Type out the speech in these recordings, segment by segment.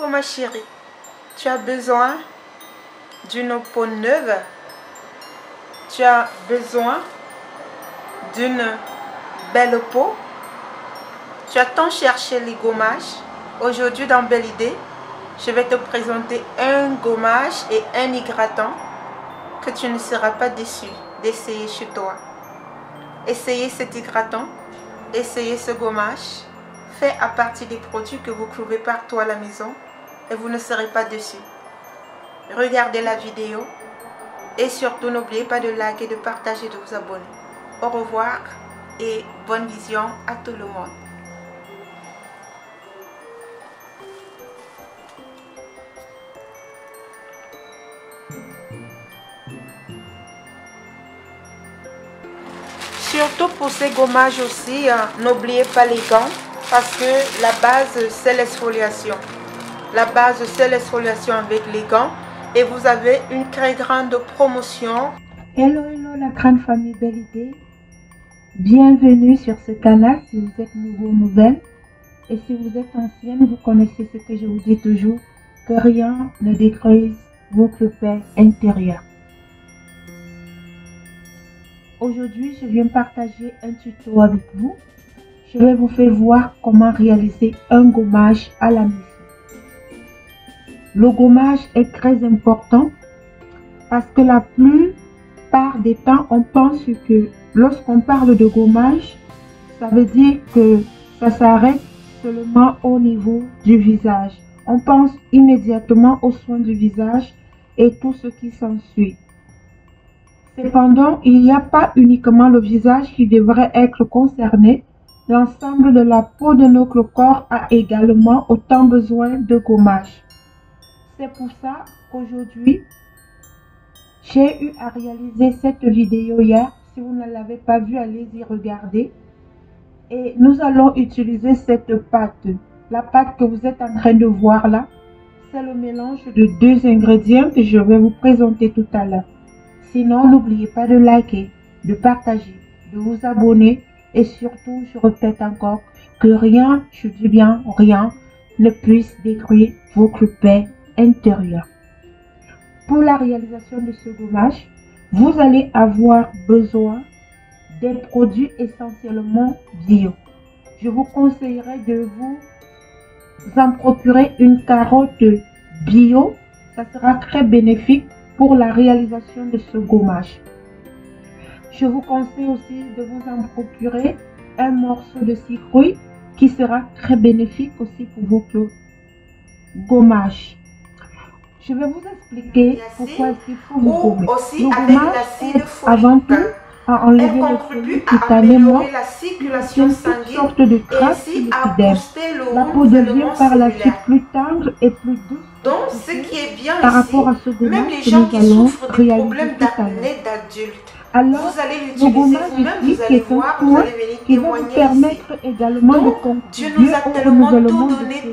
Coucou ma chérie, tu as besoin d'une peau neuve, tu as besoin d'une belle peau, tu as tant cherché les gommages. Aujourd'hui dans Belle Idée, je vais te présenter un gommage et un hydratant que tu ne seras pas déçu d'essayer chez toi. Essayez cet hydratant, essayez ce gommage, fait à partir des produits que vous trouvez partout à la maison et vous ne serez pas déçus. Regardez la vidéo et surtout n'oubliez pas de liker, de partager, de vous abonner. Au revoir et bonne vision à tout le monde. Surtout pour ces gommages aussi, n'oubliez pas les gants parce que la base c'est l'exfoliation. La base c'est l'exfoliation avec les gants et vous avez une très grande promotion. Hello la grande famille Belle Idée. Bienvenue sur ce canal si vous êtes nouveau ou nouvelle. Et si vous êtes ancienne, vous connaissez ce que je vous dis toujours, que rien ne détruise votre paix intérieure. Aujourd'hui, je viens partager un tuto avec vous. Je vais vous faire voir comment réaliser un gommage à la maison. Le gommage est très important parce que la plupart des temps, on pense que lorsqu'on parle de gommage, ça veut dire que ça s'arrête seulement au niveau du visage. On pense immédiatement aux soins du visage et tout ce qui s'ensuit. Cependant, il n'y a pas uniquement le visage qui devrait être concerné. L'ensemble de la peau de notre corps a également autant besoin de gommage. C'est pour ça qu'aujourd'hui, j'ai eu à réaliser cette vidéo hier. Si vous ne l'avez pas vue, allez-y regarder. Et nous allons utiliser cette pâte. La pâte que vous êtes en train de voir là, c'est le mélange de deux ingrédients que je vais vous présenter tout à l'heure. Sinon, n'oubliez pas de liker, de partager, de vous abonner et surtout, je répète encore, que rien, je dis bien rien, ne puisse détruire votre paix intérieure. Pour la réalisation de ce gommage, vous allez avoir besoin des produits essentiellement bio. Je vous conseillerais de vous en procurer une carotte bio. Ça sera très bénéfique pour la réalisation de ce gommage. Je vous conseille aussi de vous en procurer un morceau de citrouille qui sera très bénéfique aussi pour votre gommage. Je vais vous expliquer pourquoi est-ce qu'il faut vous gommer. Le gommage aide avant tout à enlever le fluide cutané mort, toutes sortes de traces sur l'épiderme. La peau devient par la suite plus tendre et plus douce. Donc, ce qui est bien par rapport à ce gommage même les que gens nous qui allons souffrent des réaliser problèmes tout à l'heure. d'acné d'adultes, Alors, vous allez le l'utiliser gommage vous-même, ici, vous qui allez est un voir, vous soin allez venir qui va vous témoigner ici. permettre également de Donc, Dieu contribuer nous a au tellement renouvellement tout de donné, cellules,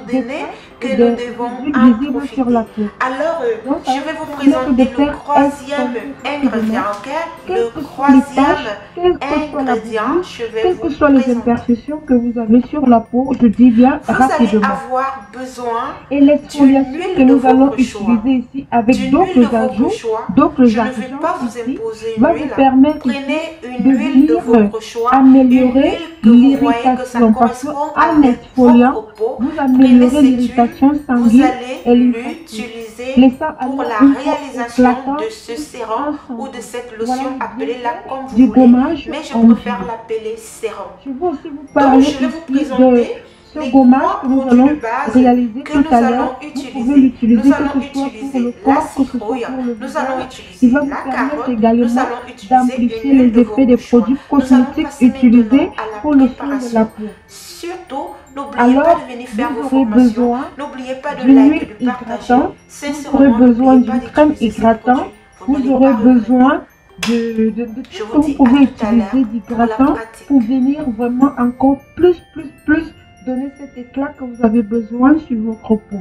des donné, que traces et nous des devons résidus en visibles profiter. sur la peau. Alors, Donc, ça je va vais vous vous permettre présenter de le faire troisième extraire ingrédient, ok? quelles Le que soient les troisième taches, quelle que soit la ingrédient, bourbière, je vais quelles vous que soient les présenter. imperfections que vous avez sur la peau, je dis bien Vous allez rapidement. avoir besoin Et d'une l'exfoliation huile que de nous allons votre choix. utiliser ici avec D'une huile de d'autres votre ajouts, choix. d'autres Je ne vais agents pas vous ici, imposer une va vous huile. permettre Prenez une de huile de venir votre choix, une améliorer huile que vous voyez que ça l'irritation parce correspond qu'en avec exfoliant, votre peau. vous Prenez améliorez cette huile, l'irritation vous sanguine allez et lymphatique, l'utiliser laissant pour alors la une peau réalisation éclatante de ce sérum ou de cette lotion, Voilà le appelez-la bienfait comme vous du voulez, gommage mais je en préfère bio. l'appeler sérum. Je vais aussi vous Donc, parler je vais vous ici de présenter ce les gommage trois que nous produits allons de base réaliser que tout nous à allons l'heure. Vous utiliser. pouvez l'utiliser Nous que allons ce soit pour utiliser le la corps, que ce soit citrouille, pour le nous allons visage. utiliser Il va vous la permettre carotte, nous également allons utiliser d'amplifier une huile les de effets des votre choix. produits Nous allons cosmétiques passer utilisés maintenant à la pour le soin de la préparation. peau. Surtout, n'oubliez pas Alors, de venir faire vous vos aurez formations. besoin N'oubliez pas de d'une liker, huile de partager. hydratante, vous Sincèrement, aurez besoin n'oubliez pas d'une crème d'utiliser ces hydratante, produits. Vous vous n'allez aurez pas regretter. besoin de tout Je ce vous que vous dis pouvez à tout à l'heure utiliser pour la d'hydratant pratique. pour venir vraiment encore plus donner cet éclat que vous avez besoin sur votre peau.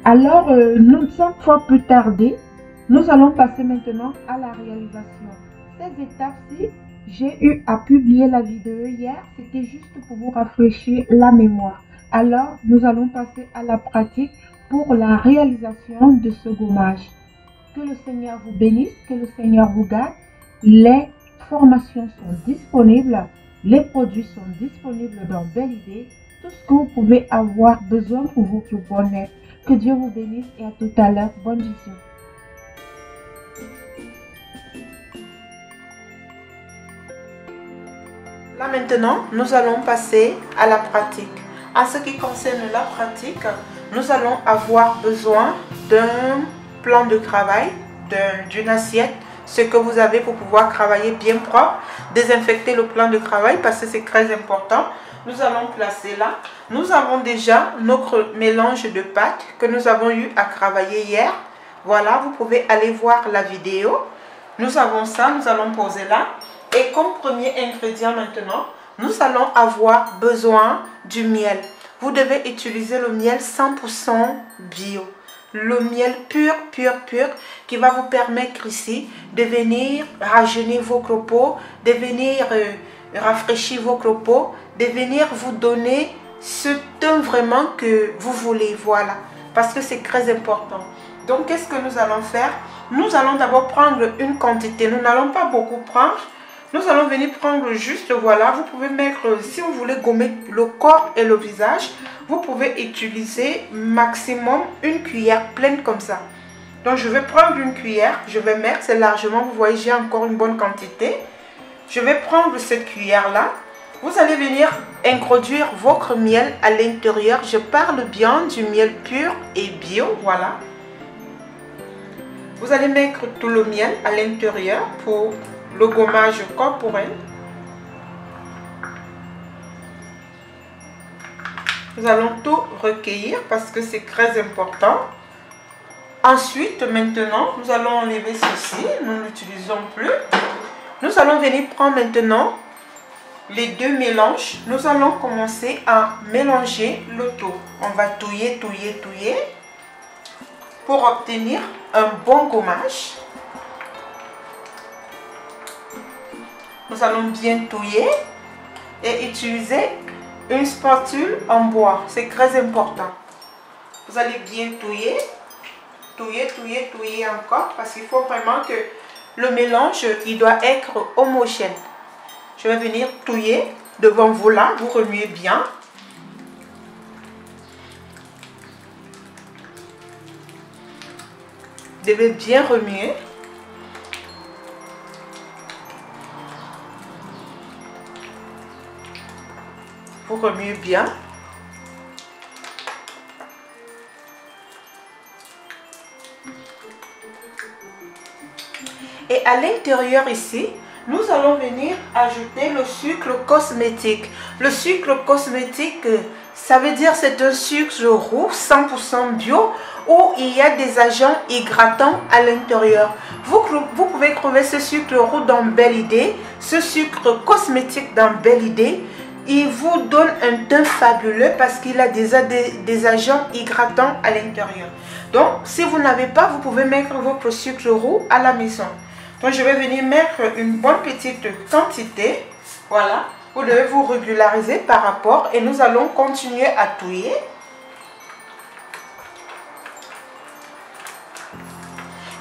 Alors, sans fois plus tarder, nous allons passer maintenant à la réalisation. Ces étapes-ci, j'ai eu à publier la vidéo hier, c'était juste pour vous rafraîchir la mémoire. Alors, nous allons passer à la pratique pour la réalisation de ce gommage. Que le Seigneur vous bénisse, que le Seigneur vous garde. Les formations sont disponibles, les produits sont disponibles dans Belle Idée. Tout ce que vous pouvez avoir besoin pour votre bonheur. Que Dieu vous bénisse et à tout à l'heure. Bonne vision. Là maintenant, nous allons passer à la pratique. En ce qui concerne la pratique, nous allons avoir besoin d'un plan de travail, d'une assiette, ce que vous avez pour pouvoir travailler bien propre, désinfecter le plan de travail parce que c'est très important. Nous allons placer là. Nous avons déjà notre mélange de pâtes que nous avons eu à travailler hier. Voilà, vous pouvez aller voir la vidéo. Nous avons ça, nous allons poser là. Et comme premier ingrédient maintenant, nous allons avoir besoin du miel. Vous devez utiliser le miel 100% bio. Le miel pur, qui va vous permettre ici de venir rajeunir vos peaux, de venir rafraîchir vos peaux, de venir vous donner ce teint vraiment que vous voulez, voilà. Parce que c'est très important. Donc, qu'est-ce que nous allons faire? Nous allons d'abord prendre une quantité. Nous n'allons pas beaucoup prendre. Nous allons venir prendre juste, voilà, vous pouvez mettre, si vous voulez gommer le corps et le visage, vous pouvez utiliser maximum une cuillère pleine comme ça. Donc je vais prendre une cuillère, je vais mettre, c'est largement, vous voyez, j'ai encore une bonne quantité. Je vais prendre cette cuillère-là. Vous allez venir introduire votre miel à l'intérieur. Je parle bien du miel pur et bio, voilà. Vous allez mettre tout le miel à l'intérieur pour le gommage corporel. Nous allons tout recueillir parce que c'est très important. Ensuite, maintenant, nous allons enlever ceci. Nous ne l'utilisons plus. Nous allons venir prendre maintenant les deux mélanges. Nous allons commencer à mélanger le tout. On va touiller pour obtenir un bon gommage. Nous allons bien touiller et utiliser une spatule en bois. C'est très important. Vous allez bien touiller encore parce qu'il faut vraiment que le mélange, il doit être homogène. Je vais venir touiller devant vous là. Vous remuez bien. Vous devez bien remuer. Vous remuez bien. Et à l'intérieur ici, nous allons venir ajouter le sucre cosmétique. Le sucre cosmétique, ça veut dire c'est un sucre roux 100% bio où il y a des agents hydratants à l'intérieur. Vous pouvez trouver ce sucre roux dans Belle Idée, ce sucre cosmétique dans Belle Idée. Il vous donne un teint fabuleux parce qu'il a déjà des agents hydratants à l'intérieur. Donc, si vous n'avez pas, vous pouvez mettre votre sucre roux à la maison. Donc, je vais venir mettre une bonne petite quantité. Voilà. Vous devez vous régulariser par rapport et nous allons continuer à touiller.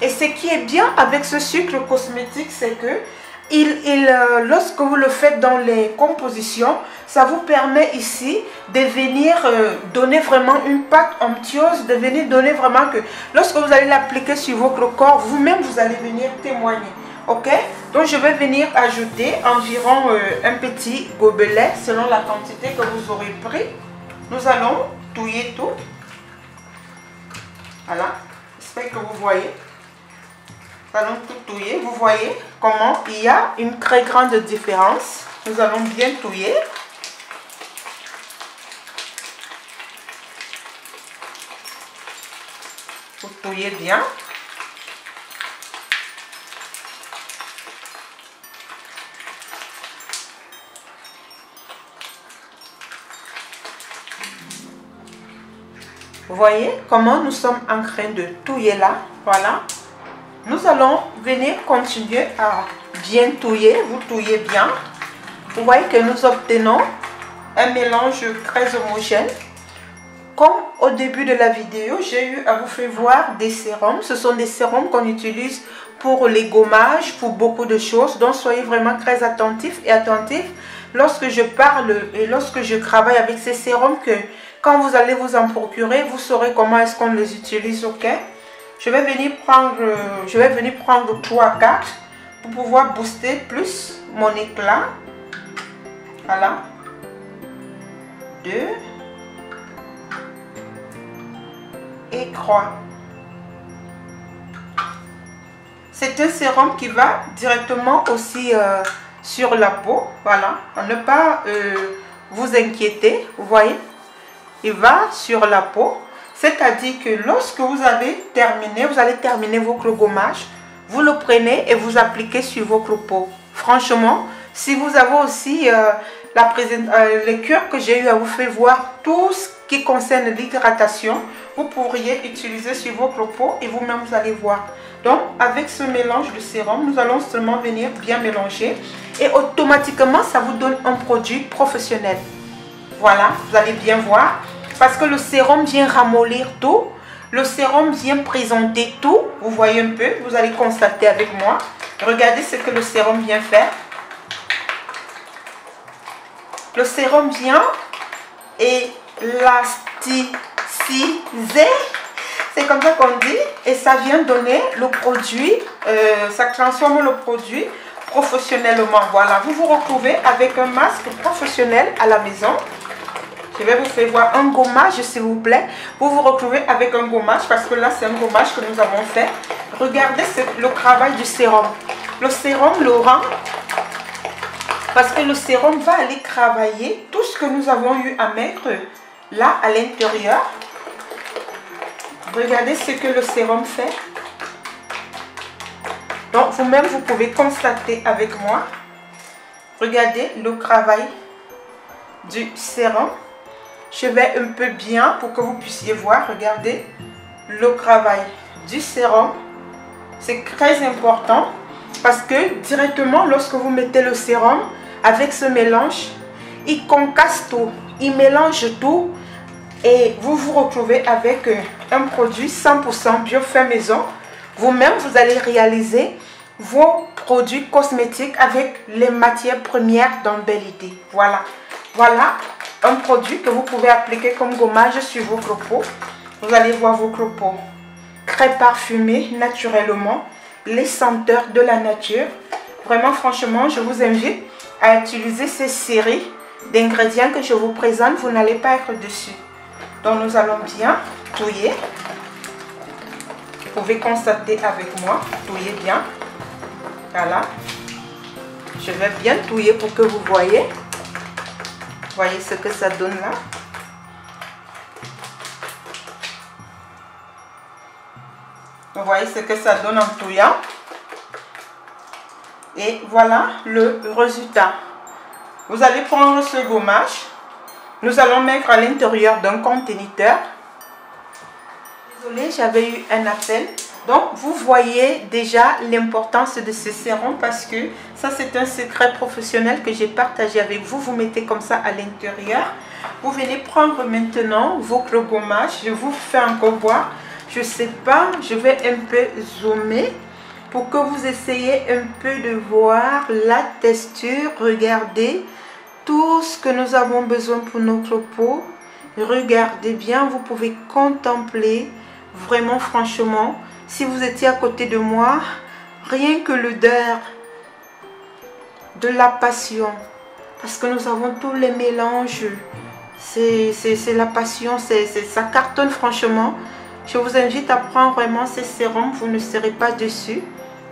Et ce qui est bien avec ce sucre cosmétique, c'est que lorsque vous le faites dans les compositions, ça vous permet ici de venir donner vraiment une pâte onctueuse, de venir donner vraiment que lorsque vous allez l'appliquer sur votre corps, vous-même vous allez venir témoigner. Ok? Donc je vais venir ajouter environ un petit gobelet selon la quantité que vous aurez pris. Nous allons touiller tout. Voilà. J'espère que vous voyez. Nous allons tout touiller. Vous voyez comment il y a une très grande différence. Nous allons bien touiller. Vous touillez bien. Vous voyez comment nous sommes en train de touiller là. Voilà. Nous allons venir continuer à bien touiller. Vous touillez bien. Vous voyez que nous obtenons un mélange très homogène. comme au début de la vidéo, j'ai eu à vous faire voir des sérums. Ce sont des sérums qu'on utilise pour les gommages, pour beaucoup de choses. Donc soyez vraiment très attentifs et attentifs lorsque je parle et lorsque je travaille avec ces sérums, que quand vous allez vous en procurer, vous saurez comment est-ce qu'on les utilise, ok? Je vais venir prendre 3 à 4 pour pouvoir booster plus mon éclat. Voilà. 2 et 3. C'est un sérum qui va directement aussi sur la peau. Voilà. À ne pas vous inquiéter. Vous voyez, il va sur la peau. C'est-à-dire que lorsque vous avez terminé, vous allez terminer votre gommage, vous le prenez et vous appliquez sur votre peau. Franchement, si vous avez aussi les cures que j'ai eu à vous faire voir, tout ce qui concerne l'hydratation, vous pourriez utiliser sur votre peau et vous-même vous allez voir. Donc avec ce mélange de sérum, nous allons seulement venir bien mélanger et automatiquement ça vous donne un produit professionnel. Voilà, vous allez bien voir. Parce que le sérum vient ramollir tout. Le sérum vient présenter tout. Vous voyez un peu, vous allez constater avec moi. Regardez ce que le sérum vient faire. Le sérum vient élasticiser. C'est comme ça qu'on dit. Et ça vient donner le produit, ça transforme le produit professionnellement. Voilà, vous vous retrouvez avec un masque professionnel à la maison. Je vais vous faire voir un gommage, s'il vous plaît. Vous vous retrouvez avec un gommage parce que là, c'est un gommage que nous avons fait. Regardez le travail du sérum. Le sérum le rend parce que le sérum va aller travailler tout ce que nous avons eu à mettre là à l'intérieur. Regardez ce que le sérum fait. Donc, vous-même, vous pouvez constater avec moi. Regardez le travail du sérum. Je vais un peu bien pour que vous puissiez voir. Regardez le travail du sérum. C'est très important parce que directement lorsque vous mettez le sérum avec ce mélange, il concasse tout, il mélange tout et vous vous retrouvez avec un produit 100% bio fait maison. Vous-même, vous allez réaliser vos produits cosmétiques avec les matières premières d'un bel idée. Voilà. Voilà un produit que vous pouvez appliquer comme gommage sur votre peau. Vous allez voir votre peau très parfumée naturellement, les senteurs de la nature. Vraiment, franchement, je vous invite à utiliser ces séries d'ingrédients que je vous présente. Vous n'allez pas être dessus. Donc, nous allons bien touiller. Vous pouvez constater avec moi, touiller bien. Voilà. Je vais bien touiller pour que vous voyez. Voyez ce que ça donne là. Vous voyez ce que ça donne en touillant. Et voilà le résultat. Vous allez prendre ce gommage. Nous allons mettre à l'intérieur d'un conteneur. Désolée, j'avais eu un appel. Donc, vous voyez déjà l'importance de ce sérum parce que ça, c'est un secret professionnel que j'ai partagé avec vous. Vous mettez comme ça à l'intérieur. Vous venez prendre maintenant votre gommage. Je vous fais encore voir. Je ne sais pas, je vais un peu zoomer pour que vous essayiez un peu de voir la texture. Regardez tout ce que nous avons besoin pour notre peau. Regardez bien, vous pouvez contempler vraiment franchement. Si vous étiez à côté de moi, rien que l'odeur de la passion, parce que nous avons tous les mélanges, c'est la passion, ça cartonne franchement. Je vous invite à prendre vraiment ces sérums, vous ne serez pas déçus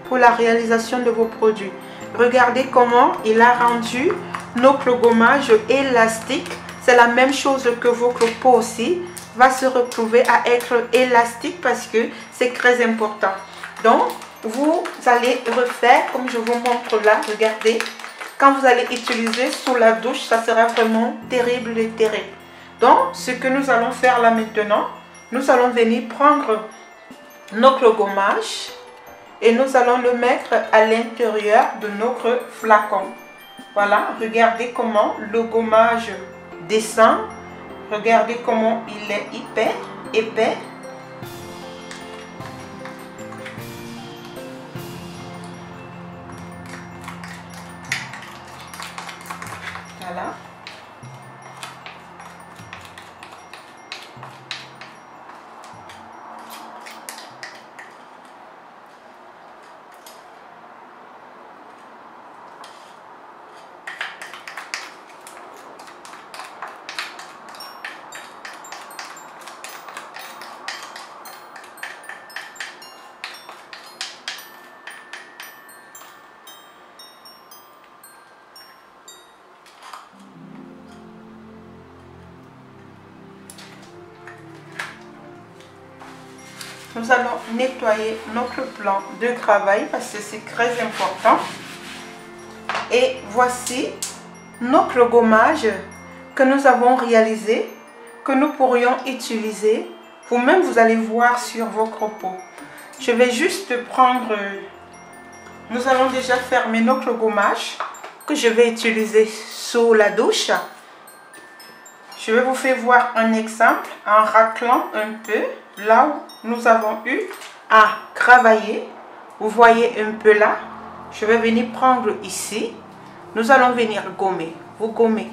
pour la réalisation de vos produits. Regardez comment il a rendu notre gommage élastique. C'est la même chose que votre peau aussi va se retrouver à être élastique parce que c'est très important. Donc, vous allez refaire comme je vous montre là. Regardez, quand vous allez utiliser sous la douche, ça sera vraiment terrible et terrible. Donc, ce que nous allons faire là maintenant, nous allons venir prendre notre gommage et nous allons le mettre à l'intérieur de notre flacon. Voilà, regardez comment le gommage descend Regardez comment il est hyper épais. Voilà. Nous allons nettoyer notre plan de travail parce que c'est très important. Et voici notre gommage que nous avons réalisé, que nous pourrions utiliser. Vous-même, vous allez voir sur votre peau. Je vais juste prendre... Nous allons déjà fermer notre gommage que je vais utiliser sous la douche. Je vais vous faire voir un exemple en raclant un peu là où nous avons eu à travailler. Vous voyez un peu là. Je vais venir prendre ici. Nous allons venir gommer. Vous gommez.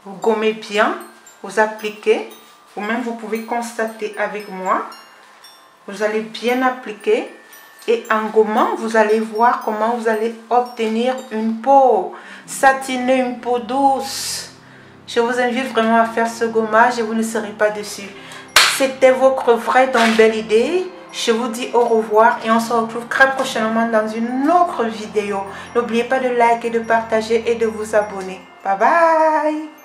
Vous gommez bien. Vous appliquez. Vous-même, vous pouvez constater avec moi. Vous allez bien appliquer. Et en gommant, vous allez voir comment vous allez obtenir une peau satinée, une peau douce. Je vous invite vraiment à faire ce gommage et vous ne serez pas déçus. C'était votre vraie donc belle idée. Je vous dis au revoir et on se retrouve très prochainement dans une autre vidéo. N'oubliez pas de liker, de partager et de vous abonner. Bye bye.